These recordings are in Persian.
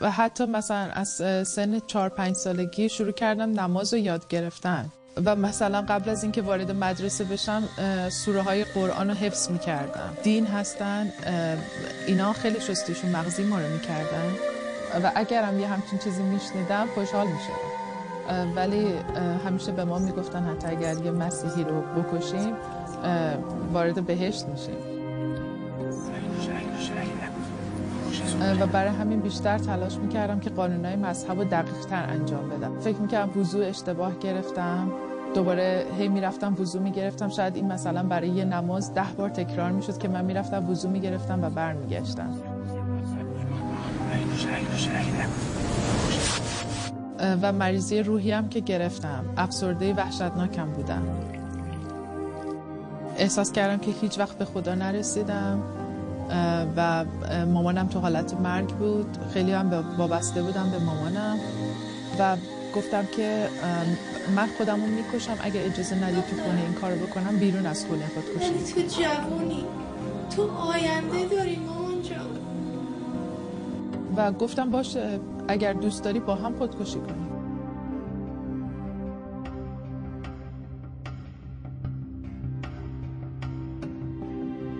و حتی مثلا از سن 4-5 سالگی شروع کردم نماز رو یاد گرفتن و مثلا قبل از اینکه وارد مدرسه بشم سوره های قرآن رو حفظ میکردم. دین هستن، اینا خیلی شستشون مغزی ما رو میکردن و اگرم یه همچین چیزی میشنیدم خوشحال میشدم، ولی همیشه به ما میگفتن حتی اگر یه مسیحی رو بکشیم وارد بهشت میشیم و برای همین بیشتر تلاش میکردم که قانونهای مذهب رو دقیق تر انجام بدم. فکر میکردم وضو اشتباه گرفتم، دوباره هی میرفتم وضو میگرفتم، شاید این مثلا برای یه نماز 10 بار تکرار میشد که من میرفتم وضو میگرفتم و برمیگشتم. و مریضی روحی هم که گرفتم، افسرده وحشتناکم بودم. احساس کردم که هیچ وقت به خدا نرسیدم و مامانم تو حالت مرگ بود. خیلی هم وابسته بودم به مامانم و گفتم که من خودمو میکشم اگه اجازه ندی تو خونه این کارو بکنم، بیرون از خونه خودکشی. ولی تو جوونی، تو آینده داری مامان جان. و گفتم باشه اگر دوست داری با هم خودکشی کنیم.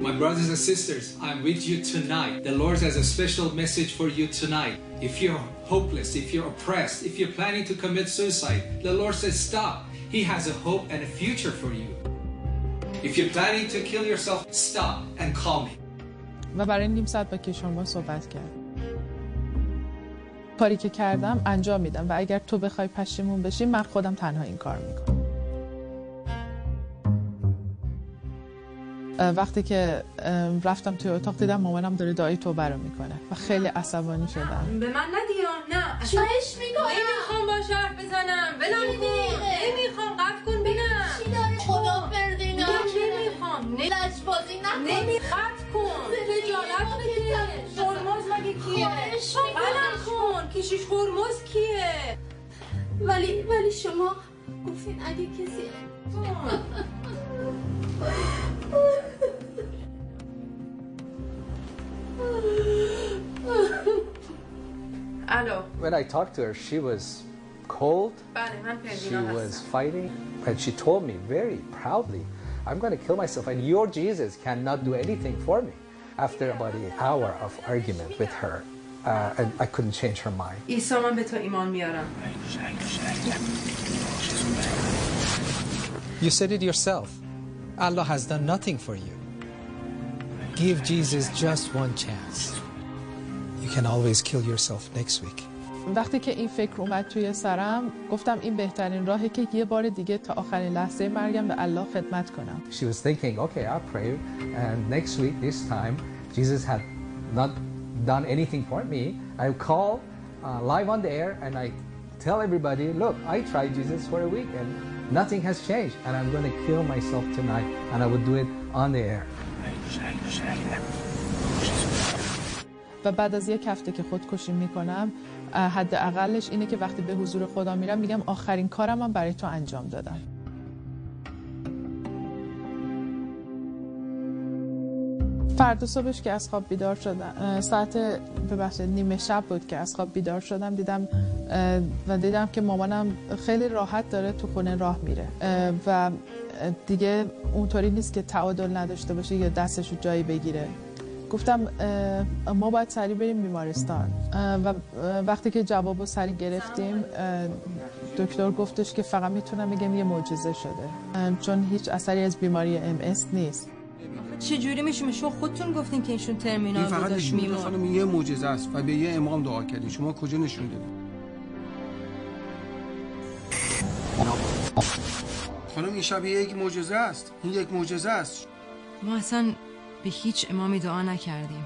My brothers and sisters, I'm with you tonight. The Lord has a special message for you tonight. If you're hopeless, if you're oppressed, if you're planning to commit suicide, the Lord says stop. He has a hope and a future for you. If you're planning to kill yourself, stop and call me. و برای نیم ساعت با کشون‌ها صحبت کرد. کاری که کردم انجام میدم و اگر تو بخوای پشیمون بشی من خودم تنها این کار میکنم. وقتی که رفتم توی اتاق دیدم مامانم داره دعای توبه رو میکنه و خیلی عصبانی شدم. به من ندیا، نه چایش میکنم. نمیخوام باش حرف بزنم، ولم کن. نمیخوام، قطع کن بینم. چی داره خدا فردینا؟ نمیخوام. لجبازی نکن. قطع کن. خجالت بکش. هرمز مگه کیه؟ ولم کن. کشیش هرمز کیه؟ ولی شما گفتین اگه کسی الو. When I talked to her, she was cold. بله من She پردینا was هستم. fighting, and she told me very proudly, "I'm going to kill myself, and your Jesus cannot do anything for me." After about an hour of argument with her, and I couldn't change her mind. عیسی من به تو ایمان میارم. You said it yourself. Allah has done nothing for you. Give Jesus just one chance. You can always kill yourself next week. وقتی که این فکر اومد توی سرم گفتم این بهترین راهه که یه بار دیگه تا آخرین لحظه مرگم به الله خدمت کنم. She was thinking, okay, I'll pray, and next week, this time, Jesus had not done anything for me. I'll call live on the air, and I tell everybody, look, I tried Jesus for a week, and nothing has changed, and I'm going to kill myself tonight, and I would do it on the air. و بعد از یک هفته که خودکشی میکنم حداقلش اینه که وقتی به حضور خدا میرم میگم آخرین کارم من برای تو انجام دادم. فردا صبحش که از خواب بیدار شدم، ساعت نیمه شب بود که از خواب بیدار شدم، دیدم که مامانم خیلی راحت داره تو خونه راه میره و دیگه اونطوری نیست که تعادل نداشته باشه یا دستشو جایی بگیره. گفتم ما باید سریع بریم بیمارستان و وقتی که جوابو سریع گرفتیم دکتر گفتش که فقط میتونم بگم یه معجزه شده چون هیچ اثری از بیماری MS نیست. چجوری میشه؟ شما خودتون گفتین که ایشون ترمینال بود، فقط داشت میمون. خانم یه معجزه است و به یه امام دعا کردین، شما کجا نشون دادین؟ خانم این شب یک معجزه است، این یک معجزه است. ما اصلا به هیچ امامی دعا نکردیم،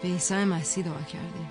به عیسی مسیح دعا کردیم.